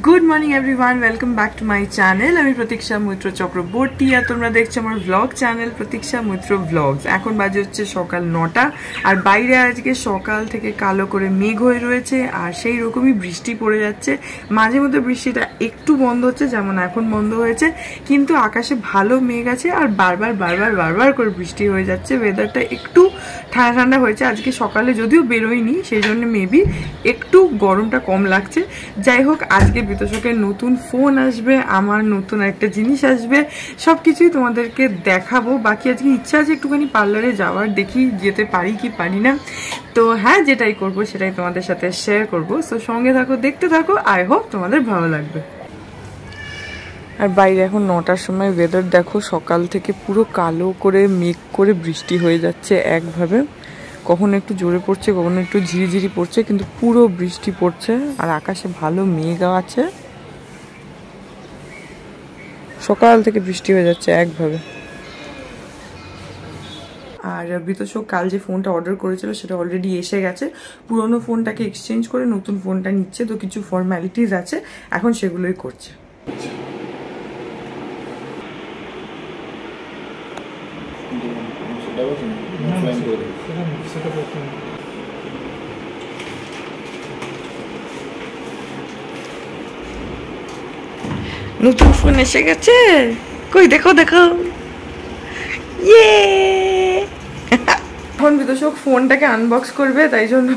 Good morning everyone welcome back to my channel আমি প্রতীক্ষা মৈত্র চক্রবর্তী আর তোমরা দেখছো আমার ব্লগ চ্যানেল প্রতীক্ষা মৈত্র ব্লগস। এখন বাজে হচ্ছে সকাল 9টা আর বাইরে আজকে সকাল থেকে কালো করে মেঘ হয়ে রয়েছে আর সেই রকমই বৃষ্টি পড়ে যাচ্ছে। মাঝে মধ্যে বৃষ্টিটা একটু বন্ধ হচ্ছে, যেমন এখন বন্ধ হয়েছে, কিন্তু আকাশে ভালো মেঘ আছে আর বারবার করে বৃষ্টি হয়ে যাচ্ছে। ওয়েদারটা একটু ঠান্ডা ঠান্ডা হয়েছে আজকে সকালে, যদিও বেরোয়নি সেই জন্য মেবি একটু গরমটা কম লাগছে। যাই হোক, আজকে বিতোষকের নতুন ফোন আসবে, আমার নতুন একটা জিনিস আসবে, সব কিছুই তোমাদেরকে দেখাবো। বাকি আজকে ইচ্ছা আছে একটুখানি পার্লারে যাওয়ার, দেখি যেতে পারি কি পারি না। তো হ্যাঁ, যেটাই করবো সেটাই তোমাদের সাথে শেয়ার করবো। সো সঙ্গে থাকো, দেখতে থাকো, আই হোপ তোমাদের ভালো লাগবে। আর বাইরে এখন 9টার সময় ওয়েদার দেখো, সকাল থেকে পুরো কালো করে মেঘ করে বৃষ্টি হয়ে যাচ্ছে একভাবে। কখনো একটু জোরে পড়ছে, কখনো একটু ঝিরিঝিরি পড়ছে, কিন্তু পুরো বৃষ্টি পড়ছে আর আকাশে ভালো মেঘ আছে। সকাল থেকে বৃষ্টি হয়ে যাচ্ছে একভাবে। আর বিতোষক কাল যে ফোনটা অর্ডার করেছিল সেটা অলরেডি এসে গেছে। পুরোনো ফোনটাকে এক্সচেঞ্জ করে নতুন ফোনটা নিচ্ছে, তো কিছু ফর্ম্যালিটিস আছে, এখন সেগুলোই করছে। নতুন ফোন এসে গেছে, কই দেখো দেখো, ইয়ে। এখন বিতোষক ফোনটাকে আনবক্স করবে, তাই জন্য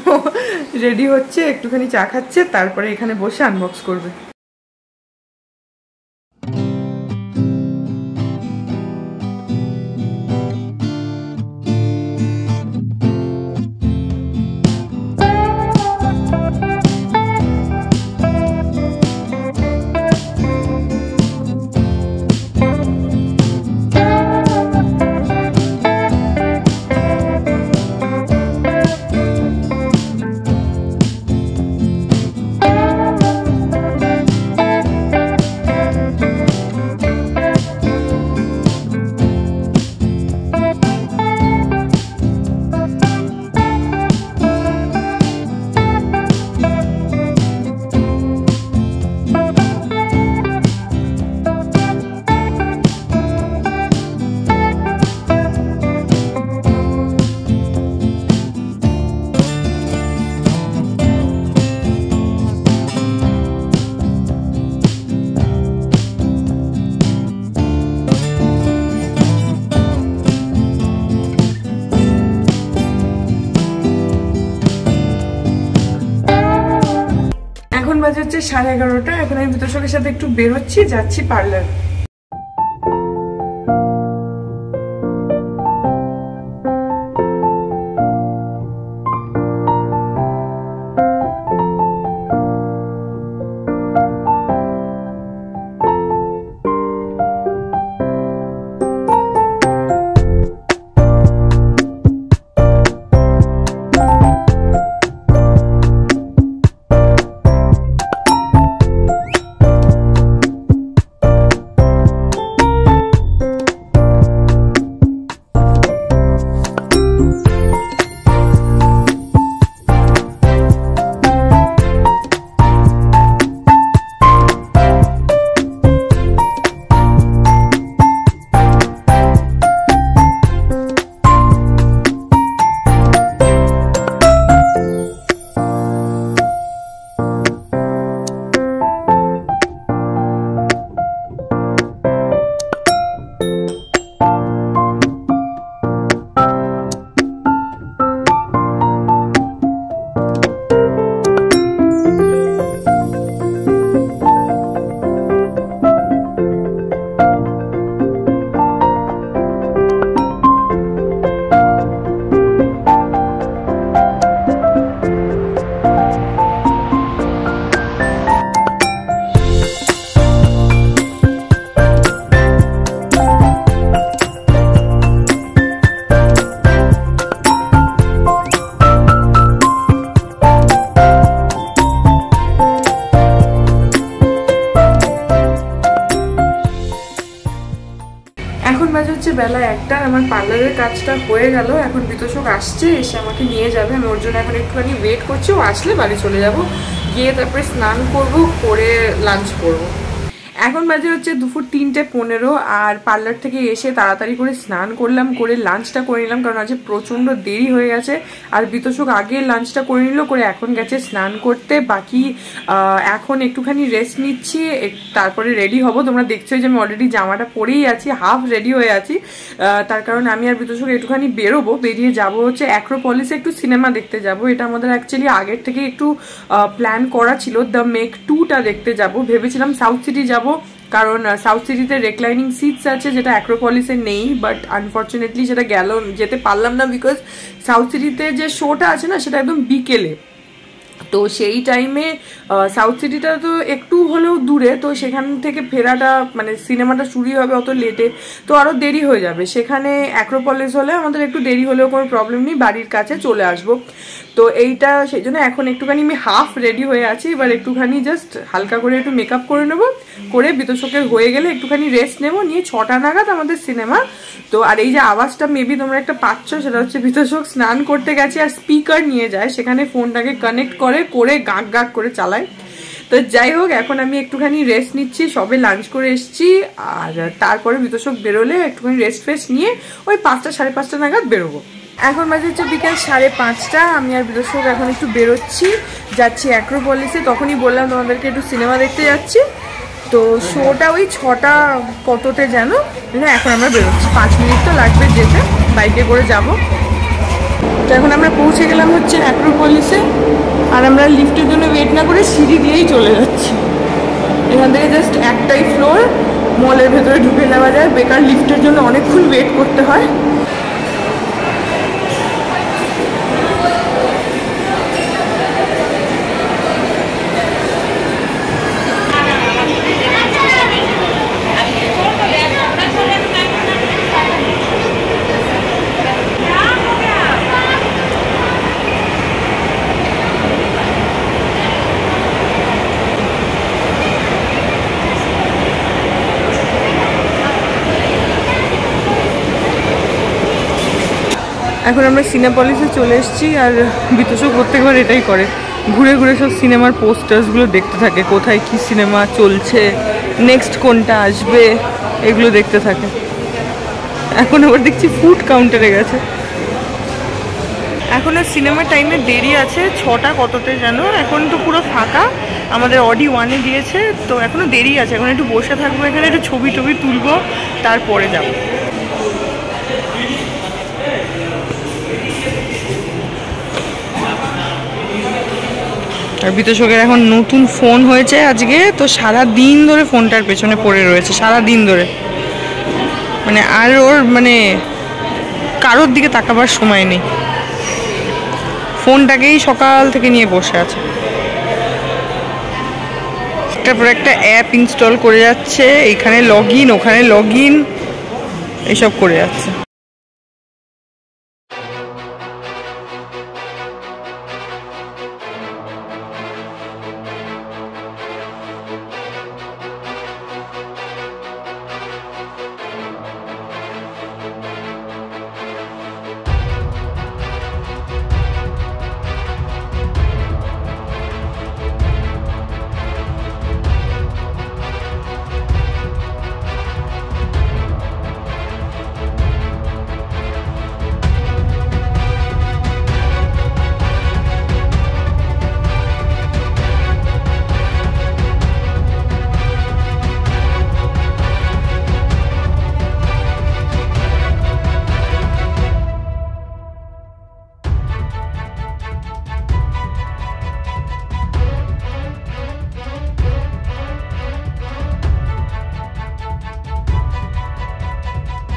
রেডি হচ্ছে, একটুখানি চা খাচ্ছে, তারপরে এখানে বসে আনবক্স করবে। বাজে হচ্ছে 11:30। এখন আমি বিতোষকের সাথে একটু বেরোচ্ছি, যাচ্ছি পার্লার। বেলা 1টা, আমার পার্লারের কাজটা হয়ে গেল। এখন বিতোষক আসছে, এসে আমাকে নিয়ে যাবে। আমি ওর জন্য এখন একটুখানি ওয়েট করছি, ও আসলে বাড়ি চলে যাব। গিয়ে তারপরে স্নান করব, করে লাঞ্চ করব। এখন বাজে হচ্ছে দুপুর 3:15 আর পার্লার থেকে এসে তাড়াতাড়ি করে স্নান করলাম, করে লাঞ্চটা করে নিলাম, কারণ আজকে প্রচণ্ড দেরি হয়ে গেছে। আর বিতোষক আগে লাঞ্চটা করে নিল, করে এখন গেছে স্নান করতে। বাকি এখন একটুখানি রেস্ট নিচ্ছি, তারপরে রেডি হব। তোমরা দেখছো যে আমি অলরেডি জামাটা পরেই আছি, হাফ রেডি হয়ে আছি। তার কারণ আমি আর বিতোষক একটুখানি বেরোবো, বেরিয়ে যাব হচ্ছে অ্যাক্রোপলিসে একটু সিনেমা দেখতে যাব। এটা আমাদের অ্যাকচুয়ালি আগের থেকে একটু প্ল্যান করা ছিল, দ্য মেক 2টা দেখতে যাব। ভেবেছিলাম সাউথ সিটি যাব, কারণ সাউথ সিটিতে রেক্লাইনিং সিটস আছে, যেটা অ্যাক্রোপলিসে নেই। বাট আনফর্চুনেটলি সেটা যেতে পারলাম না, বিকজ সাউথ সিটিতে যে শোটা আছে না, সেটা একদম বিকেলে। তো সেই টাইমে সাউথ সিটিটা তো একটু হলেও দূরে, তো সেখান থেকে ফেরাটা মানে সিনেমাটা শুরুই হবে অত লেটে, তো আরও দেরি হয়ে যাবে। সেখানে অ্যাক্রোপলিস হলে আমাদের একটু দেরি হলেও কোনো প্রবলেম নেই, বাড়ির কাছে চলে আসবো। তো এইটা সেই জন্য এখন একটুখানি আমি হাফ রেডি হয়ে আছি। এবার একটুখানি জাস্ট হালকা করে একটু মেকআপ করে নেবো, করে বিতোষকের হয়ে গেলে একটুখানি রেস্ট নেবো, নিয়ে 6টা নাগাদ আমাদের সিনেমা। তো আর এই যে আওয়াজটা মেবি তোমরা একটা পাচ্ছ, সেটা হচ্ছে বিতোষক স্নান করতে গেছে আর স্পিকার নিয়ে যায়, সেখানে ফোনটাকে কানেক্ট করে গাঁক গাঁক করে চালায়। তো যাই হোক, এখন আমি একটুখানি রেস্ট নিচ্ছি, সবে লাঞ্চ করে এসেছি। আর তারপরে বিতোষক বেরোলে একটুখানি রেস্ট ফেস্ট নিয়ে ওই 5টা 5:30 নাগাদ বেরোবো। এখন বাজে হচ্ছে বিকেল 5:30। আমি আর বিতোষক এখন একটু বেরোচ্ছি, যাচ্ছি অ্যাক্রোপলিসে। তখনই বললাম তোমাদেরকে একটু সিনেমা দেখতে যাচ্ছি। তো শোটা ওই 6টা কততে যেন, এখন আমরা বেরোচ্ছি। 5 মিনিট তো লাগবে যেতে, বাইকে করে যাব। তো এখন আমরা পৌঁছে গেলাম হচ্ছে অ্যাক্রোপলিসে, আর আমরা লিফটের জন্য ওয়েট না করে সিঁড়ি দিয়েই চলে যাচ্ছি। এখান থেকে জাস্ট একটাই ফ্লোর, মলের ভেতরে ঢুকে নেওয়া যায়, বেকার লিফটের জন্য অনেকক্ষণ ওয়েট করতে হয়। এখন আমরা সিনেপলিসে চলে এসেছি, আর বিতোষক প্রত্যেকবার এটাই করে, ঘুরে ঘুরে সব সিনেমার পোস্টার্সগুলো দেখতে থাকে, কোথায় কি সিনেমা চলছে, নেক্সট কোনটা আসবে, এগুলো দেখতে থাকে। এখন আবার দেখছি ফুড কাউন্টারে গেছে। এখনও সিনেমার টাইমে দেরি আছে, 6টা কততে যেন, এখন তো পুরো ফাঁকা। আমাদের অডি 1-এ দিয়েছে, তো এখনও দেরি আছে। এখন একটু বসে থাকবো এখানে, একটু ছবি টবি তুলবো, তারপরে যাবো। আর বিতোষকের এখন নতুন ফোন হয়েছে আজকে, তো সারা দিন ধরে ফোনটার পেছনে পড়ে রয়েছে, সারা দিন ধরে। মানে আর ওর মানে কারোর দিকে তাকাবার সময় নেই, ফোনটাকেই সকাল থেকে নিয়ে বসে আছে। একটার পর একটা অ্যাপ ইনস্টল করে যাচ্ছে, এখানে লগ ইন, ওখানে লগ ইন, এসব করে যাচ্ছে।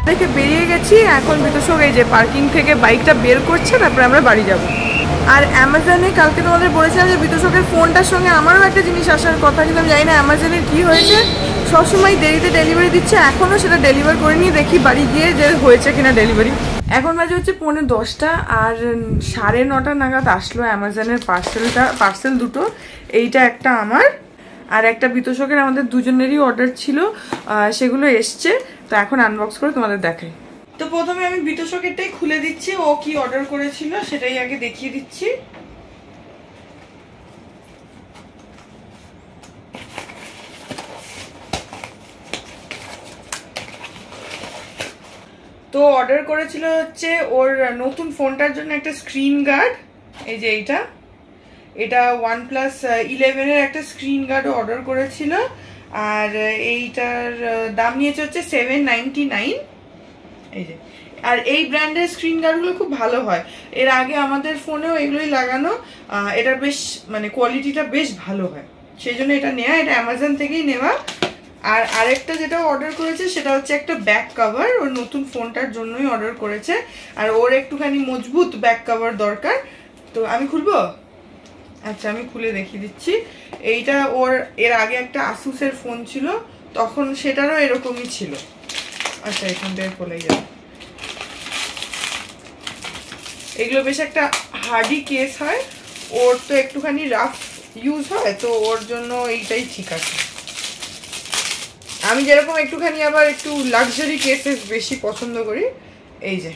থেকে বেরিয়ে গেছি, এখন বিতোষক এই যে পার্কিং থেকে বাইকটা বের করছে, তারপরে আমরা বাড়ি যাব। আর অ্যামাজনে কালকে তোমাদের বলেছিলাম যে বিতোষকের ফোনটার সঙ্গে আমারও একটা জিনিস আসার কথা, কিন্তু আমি জানি না অ্যামাজনের কী হয়েছে, সবসময় দেরিতে ডেলিভারি দিচ্ছে। এখনও সেটা ডেলিভার করে নিয়ে দেখি বাড়ি গিয়ে যে হয়েছে কিনা ডেলিভারি। এখন বাজে হচ্ছে 9:45, আর 9:30 নাগাদ আসলো অ্যামাজনের পার্সেল দুটো। এইটা একটা আমার, আর একটা বিতোষকের, আমাদের দুজনেরই অর্ডার ছিল, সেগুলো এসছে। তো এখন আনবক্স করে তোমাদের দেখাই। তো প্রথমে আমি বিতোষকেরটাই খুলে দিচ্ছি, ও কি অর্ডার করেছিল সেটাই আগে দেখিয়ে দিচ্ছি। তো অর্ডার করেছিল হচ্ছে ওর নতুন ফোনটার জন্য একটা স্ক্রিন গার্ড, এই যে এটা OnePlus 11 এর একটা স্ক্রিন গার্ড অর্ডার করেছিল, আর এইটার দাম নিয়েছে হচ্ছে 799। এই যে, আর এই ব্র্যান্ডের স্ক্রিন গার্ডগুলো খুব ভালো হয়, এর আগে আমাদের ফোনেও এগুলোই লাগানো, এটা বেশ মানে কোয়ালিটিটা বেশ ভালো হয়, সেই জন্য এটা নেওয়া, এটা অ্যামাজন থেকেই নেওয়া। আর আরেকটা যেটা অর্ডার করেছে সেটা হচ্ছে একটা ব্যাক কভার, ওর নতুন ফোনটার জন্যই অর্ডার করেছে, আর ওর একটুখানি মজবুত ব্যাক কভার দরকার। তো আমি খুলবো? আচ্ছা আমি খুলে দেখিয়ে দিচ্ছি। এইটা ওর এর আগে একটা আসুসের ফোন ছিল, তখন সেটারও এরকমই ছিল। আচ্ছা এখান থেকে খুলে যাবে, এগুলো বেশ একটা হার্ডি কেস হয়, ওর তো একটুখানি রাফ ইউজ হয়, তো ওর জন্য এইটাই ঠিক আছে। আমি যেরকম একটুখানি আবার একটু লাক্সারি কেসেস বেশি পছন্দ করি। এই যে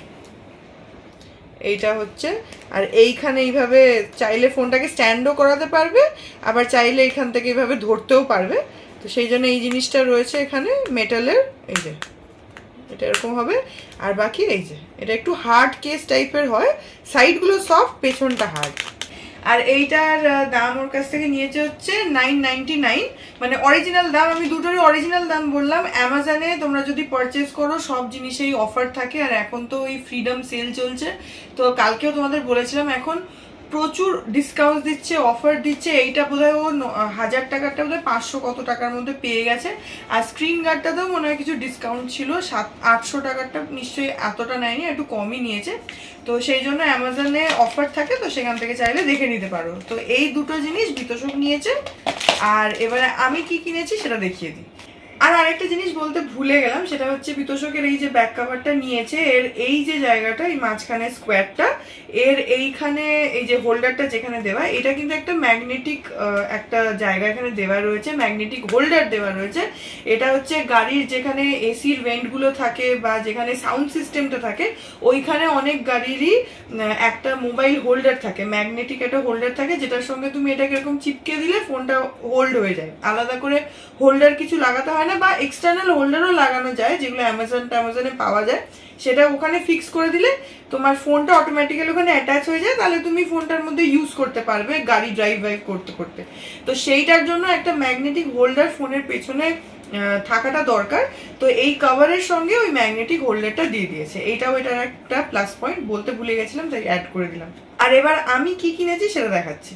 এইটা হচ্ছে, আর এইখানে এইভাবে চাইলে ফোনটাকে স্ট্যান্ডও করাতে পারবে, আবার চাইলে এখান থেকে এইভাবে ধরতেও পারবে, তো সেই জন্য এই জিনিসটা রয়েছে এখানে মেটালের। এই যে এটা এরকম হবে, আর বাকি এই যে এটা একটু হার্ড কেস টাইপের হয়, সাইডগুলো সফট, পেছনটা হার্ড। আর এইটার দাম ওর কাছ থেকে নিয়েছে হচ্ছে 999, মানে অরিজিনাল দাম, আমি দুটোরই অরিজিনাল দাম বললাম। অ্যামাজনে তোমরা যদি পারচেস করো সব জিনিসেই অফার থাকে, আর এখন তো ওই ফ্রিডম সেল চলছে, তো কালকেও তোমাদের বলেছিলাম এখন প্রচুর ডিসকাউন্ট দিচ্ছে, অফার দিচ্ছে। এইটা বোধহয় ও 1000 টাকারটা বোধহয় 500 কত টাকার মধ্যে পেয়ে গেছে, আর স্ক্রিন গার্ডটাতেও মনে হয় কিছু ডিসকাউন্ট ছিল, 700-800 টাকারটা নিশ্চয়ই এতটা নেয়নি, একটু কমই নিয়েছে। তো সেই জন্য অ্যামাজনে অফার থাকে, তো সেখান থেকে চাইলে দেখে নিতে পারো। তো এই দুটো জিনিস বিতোষক নিয়েছে, আর এবারে আমি কি কিনেছি সেটা দেখিয়ে দিই। আর আরেকটা জিনিস বলতে ভুলে গেলাম, সেটা হচ্ছে বিতোষকের এই যে ব্যাক কভারটা নিয়েছে, এর এই যে জায়গাটা, এই মাঝখানে স্কোয়ারটা, এর এইখানে এই যে হোল্ডারটা যেখানে দেওয়া, এটা কিন্তু একটা ম্যাগনেটিক একটা জায়গা এখানে দেওয়া রয়েছে, ম্যাগনেটিক হোল্ডার দেওয়া রয়েছে। এটা হচ্ছে গাড়ির যেখানে এসির ভেন্টগুলো থাকে বা যেখানে সাউন্ড সিস্টেমটা থাকে, ওইখানে অনেক গাড়িরই একটা মোবাইল হোল্ডার থাকে, ম্যাগনেটিক একটা হোল্ডার থাকে, যেটার সঙ্গে তুমি এটাকে এরকম চিপকে দিলে ফোনটা হোল্ড হয়ে যায়, আলাদা করে হোল্ডার কিছু লাগাতে হয় না, বা এক্সটার্নাল হোল্ডারও লাগানো যায়, যেগুলো অ্যামাজনে পাওয়া যায়, সেটা ওখানে ফিক্স করে দিলে তোমার ফোনটা অটোমেটিক্যালি ওখানে অ্যাটাচ হয়ে যায়, তাহলে তুমি ফোনটার মধ্যে ইউজ করতে পারবে গাড়ি ড্রাইভ করতে করতে। তো সেইটার জন্য একটা ম্যাগনেটিক হোল্ডার ফোনের পেছনে থাকাটা দরকার, তো এই কভারের সঙ্গে ওই ম্যাগনেটিক হোল্ডারটা দিয়ে দিয়েছে, এইটাও এটার একটা প্লাস পয়েন্ট, বলতে ভুলে গেছিলাম তাই অ্যাড করে দিলাম। আর এবার আমি কি কিনেছি সেটা দেখাচ্ছি।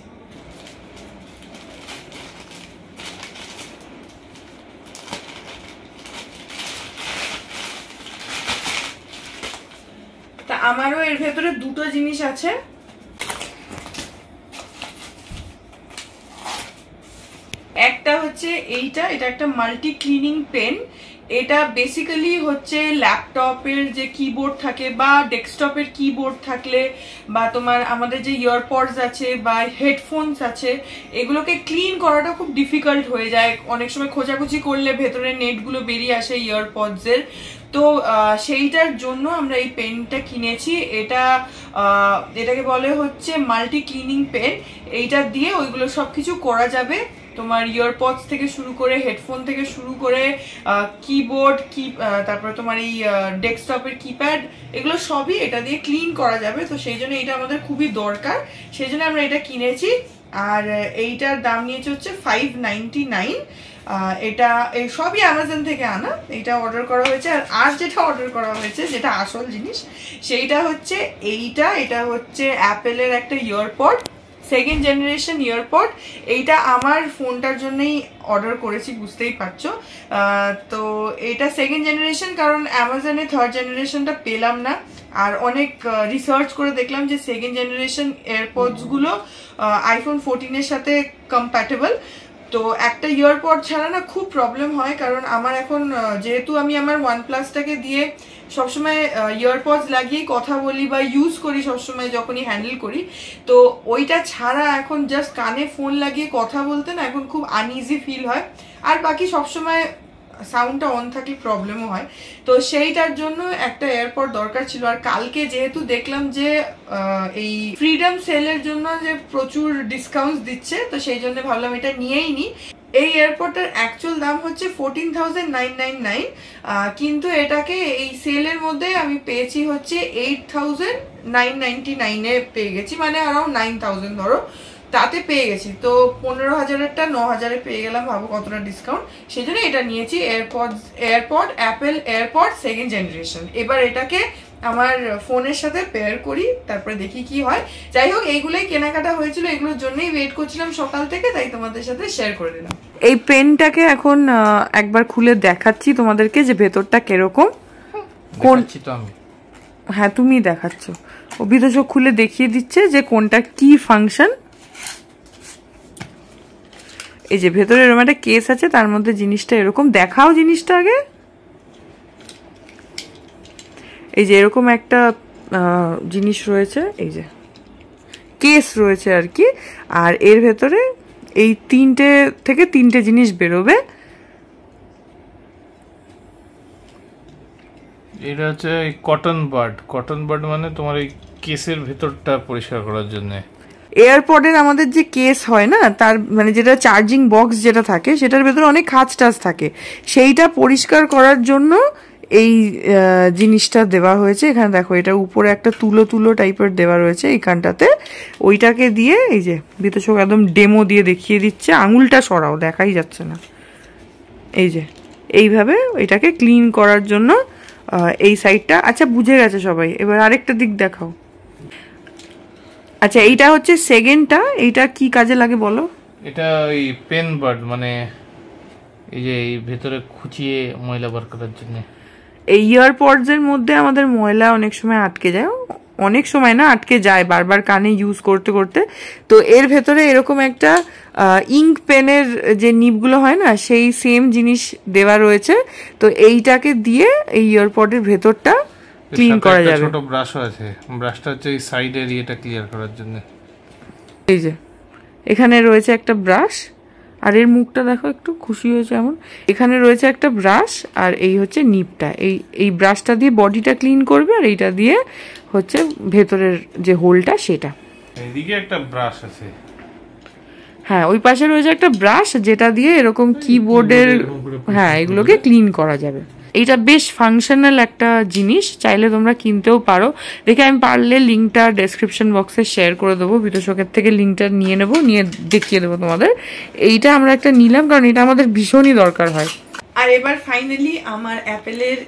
তা আমারও এর ভেতরে দুটো জিনিস আছে, একটা হচ্ছে এটা একটা মাল্টি ক্লিনিং পেন। এটা বেসিক্যালি হচ্ছে ল্যাপটপের যে কিবোর্ড থাকে বা ডেস্কটপের কিবোর্ড থাকলে, বা তোমার আমাদের যে ইয়ারপডস আছে বা হেডফোনস আছে, এগুলোকে ক্লিন করাটা খুব ডিফিকাল্ট হয়ে যায়, অনেক সময় খোঁজাখুঁজি করলে ভেতরে নেটগুলো বেরিয়ে আসে ইয়ারপডসের। তো সেইটার জন্য আমরা এই পেনটা কিনেছি, এটাকে বলে হচ্ছে মাল্টি ক্লিনিং পেন। এইটা দিয়ে ওইগুলো সবকিছু করা যাবে, তোমার ইয়ারপডস থেকে শুরু করে হেডফোন থেকে শুরু করে কিবোর্ড তারপরে তোমার এই ডেস্কটপের কিপ্যাড, এগুলো সবই এটা দিয়ে ক্লিন করা যাবে। তো সেই জন্য এটা আমাদের খুবই দরকার, সেই জন্য আমরা এটা কিনেছি। আর এইটার দাম নিয়েছে হচ্ছে 599। এটা এই সবই অ্যামাজন থেকে আনা, এইটা অর্ডার করা হয়েছে। আর যেটা অর্ডার করা হয়েছে, যেটা আসল জিনিস, সেইটা হচ্ছে এটা হচ্ছে অ্যাপেলের একটা ইয়ারপড, সেকেন্ড জেনারেশন ইয়ারপড। এইটা আমার ফোনটার জন্যই অর্ডার করেছি, বুঝতেই পারছো। তো এটা সেকেন্ড জেনারেশন, কারণ অ্যামাজনে থার্ড জেনারেশনটা পেলাম না, আর অনেক রিসার্চ করে দেখলাম যে সেকেন্ড জেনারেশন এয়ারপডসগুলো আইফোন 14-এর সাথে কম্প্যাটেবল। তো একটা ইয়ারপড ছাড়া না খুব প্রবলেম হয়, কারণ আমার এখন যেহেতু আমি আমার OnePlus-টাকে দিয়ে সবসময় ইয়ারপডস লাগিয়ে কথা বলি বা ইউজ করি সবসময় যখনই হ্যান্ডেল করি, তো ওইটা ছাড়া এখন জাস্ট কানে ফোন লাগিয়ে কথা বলতে না এখন খুব আনইজি ফিল হয়, আর বাকি সবসময় সাউন্ডটা অন থাকলে প্রবলেমও হয়। তো সেইটার জন্য একটা এয়ারপড দরকার ছিল। আর কালকে যেহেতু দেখলাম যে এই ফ্রিডম সেলের জন্য যে প্রচুর ডিসকাউন্ট দিচ্ছে, তো সেই জন্য ভাবলাম এটা নিয়েই নি। এই এয়ারপডটার অ্যাকচুয়াল দাম হচ্ছে 14,999, কিন্তু এটাকে এই সেলের মধ্যে আমি পেয়েছি হচ্ছে 8,999 পেয়ে গেছি, মানে অ্যারাউন্ড 9,000 ধরো, তাতে পেয়ে গেছি। তো 15,000-এরটা 9,000-এ পেয়ে গেলাম, ভাবো কতটা ডিসকাউন্ট। সেই জন্য এটা নিয়েছি, AirPod Apple AirPod second generation. এবার এটাকে আমার ফোনের সাথে পেয়ার করি, তারপরে দেখি কি হয়। যাই হোক, এইগুলোই কেনাকাটা হয়েছিল, এগুলোর জন্যই ওয়েট করছিলাম সকাল থেকে, তাই তোমাদের সাথে শেয়ার করে দিলাম। এই পেনটাকে এখন একবার খুলে দেখাচ্ছি তোমাদেরকে যে ভেতরটা কিরকম। কোন হ্যাঁ তুমি দেখাচ্ছ, অভিদোষক খুলে দেখিয়ে দিচ্ছে যে কোনটা কি ফাংশন। এই যে ভেতরে এরকম একটা কেস আছে, তার মধ্যে জিনিসটা এরকম, দেখাও জিনিসটা আগে। এই যে এরকম একটা জিনিস রয়েছে, এই যে কেস রয়েছে আর কি, আর এর ভেতরে এই তিনটে জিনিস বেরোবে। এটা হচ্ছে কটন বাড মানে তোমার এই কেসের ভেতরটা পরিষ্কার করার জন্য। এয়ারপডের আমাদের যে কেস হয় না, তার মানে যেটা চার্জিং বক্স যেটা থাকে, সেটার ভেতরে অনেক খাঁজ টাজ থাকে, সেইটা পরিষ্কার করার জন্য এই জিনিসটা দেওয়া হয়েছে। এখানে দেখো, এটা উপরে একটা তুলো টাইপের দেওয়া রয়েছে এইখানটাতে, ওইটাকে দিয়ে এই যে বিতোষক একদম ডেমো দিয়ে দেখিয়ে দিচ্ছে। আঙুলটা সরাও, দেখাই যাচ্ছে না। এই যে এইভাবে এটাকে ক্লিন করার জন্য এই সাইডটা। আচ্ছা বুঝে গেছে সবাই, এবার আরেকটা দিক দেখাও। আচ্ছা এইটা হচ্ছে সেকেন্ডটা, এইটা কি কাজে লাগে বলো? এটা ওই পেন বাড, মানে এই যে এই ভেতরে খুঁচিয়ে ময়লা বার করার জন্য। এই ইয়ারপডস এর মধ্যে আমাদের ময়লা অনেক সময় আটকে যায়, অনেক সময় না আটকে যায়, বারবার কানে ইউজ করতে করতে। তো এর ভেতরে এরকম একটা ইঙ্ক পেনের যে নিবগুলো হয় না, সেই সেম জিনিস দেওয়া রয়েছে। তো এইটাকে দিয়ে এই ইয়ারপডের ভেতরটা ক্লিন করা যাবে। ছোট ব্রাশও আছে, ব্রাশটা হচ্ছে এই সাইডের ইয়েটা ক্লিয়ার করার জন্য। এই যে এখানে রয়েছে একটা ব্রাশ, আর এর মুখটা দেখো, একটু খুশি হয়েছে এমন। এখানে রয়েছে একটা ব্রাশ, আর এই হচ্ছে নিপটা। এই ব্রাশটা দিয়ে বডিটা ক্লিন করবে, আর এইটা দিয়ে হচ্ছে ভেতরের যে হোলটা সেটা। এইদিকে একটা ব্রাশ আছে, হ্যাঁ ওই পাশে রয়েছে একটা ব্রাশ, যেটা দিয়ে এরকম কিবোর্ডের হ্যাঁ এগুলোকে ক্লিন করা যাবে। এইটা বেশ ফাংশনাল একটা জিনিস, চাইলে তোমরা কিনতেও পারো। দেখে আমি পারলে লিঙ্কটা ডেসক্রিপশন বক্সে শেয়ার করে দেবো, বিতোষকের থেকে লিঙ্কটা নিয়ে নেবো, নিয়ে দেখিয়ে দেবো তোমাদের। এইটা আমরা একটা নিলাম, কারণ এটা আমাদের ভীষণই দরকার হয়। আর এবার ফাইনালি আমার অ্যাপেলের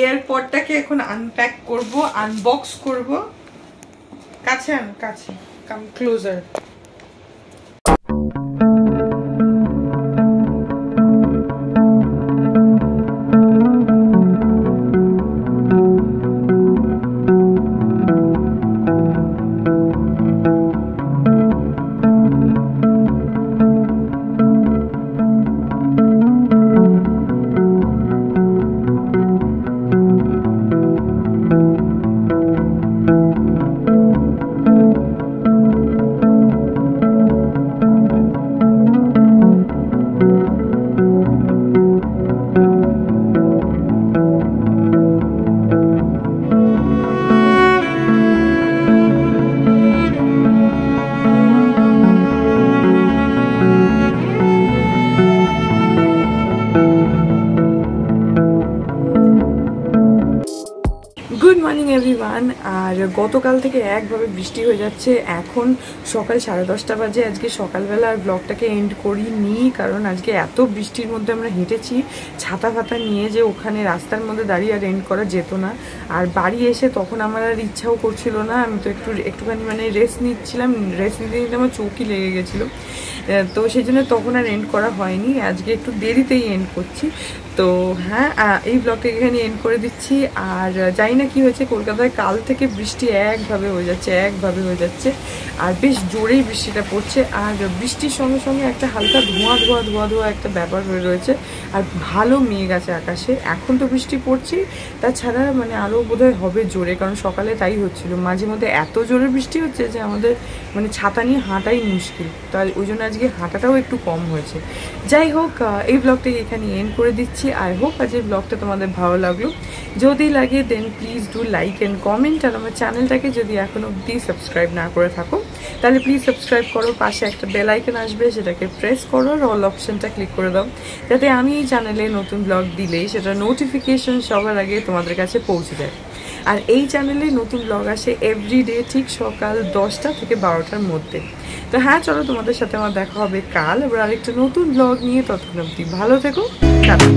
এয়ারপডটাকে এখন আনপ্যাক করব, আনবক্স করব। কাছে come closer. Good morning everyone. আর গতকাল থেকে একভাবে বৃষ্টি হয়ে যাচ্ছে, এখন সকাল 10:30 বাজে। আজকে সকালবেলা আর ব্লগটাকে এন্ড করিনি, কারণ আজকে এত বৃষ্টির মধ্যে আমরা হেঁটেছি ছাতা ফাতা নিয়ে, যে ওখানে রাস্তার মধ্যে দাঁড়িয়ে আর এন্ড করা যেত না। আর বাড়ি এসে তখন আমার আর ইচ্ছাও করছিল না, আমি তো একটুখানি মানে রেস্ট নিচ্ছিলাম, রেস্ট নিতে নিতে আমার চোখই লেগে গেছিলো। তো সেই জন্য তখন আর এন্ড করা হয়নি, আজকে একটু দেরিতেই এন্ড করছি। তো হ্যাঁ, এই ব্লগটা এখানে এন্ড করে দিচ্ছি। আর জানি না কি হয়েছে, কলকাতায় কাল থেকে বৃষ্টি একভাবে হয়ে যাচ্ছে, আর বেশ জোরেই বৃষ্টিটা পড়ছে। আর বৃষ্টির সঙ্গে সঙ্গে একটা হালকা ধোঁয়া একটা ব্যাপার হয়ে রয়েছে, আর ভালো মেঘ আছে আকাশে। এখন তো বৃষ্টি পড়ছে, তাছাড়া মানে আরও বোধহয় হবে জোরে, কারণ সকালে তাই হচ্ছিল। মাঝে মধ্যে এত জোরে বৃষ্টি হচ্ছে যে আমাদের মানে ছাতা নিয়ে হাঁটাই মুশকিল, তাই ওই জন্য আজকে হাঁটাটাও একটু কম হয়েছে। যাই হোক, এই ব্লগটাকে এখানে এন্ড করে দিচ্ছি। আই হোপ আজকের ব্লগটা তোমাদের ভালো লাগলো। যদি লাগে then please do like, like and comment. আর আমার চ্যানেলটাকে যদি এখন অবধি সাবস্ক্রাইব না করে থাকো তাহলে প্লিজ সাবস্ক্রাইব করো, পাশে একটা বেল আইকন আসবে সেটাকে প্রেস করো আর অল অপশনটা ক্লিক করে দাও, যাতে আমি এই চ্যানেলে নতুন ব্লগ দিলেই সেটা নোটিফিকেশন সবার আগে তোমাদের কাছে পৌঁছে যায়। আর এই চ্যানেলে নতুন ব্লগ আসে এভরিডে ঠিক সকাল 10টা থেকে 12টার মধ্যে। তো হ্যাঁ, চলো তোমাদের সাথে আমার দেখা হবে কাল আবার আরেকটা নতুন ব্লগ নিয়ে। ততক্ষণ অবধি ভালো থেকো, টাটা।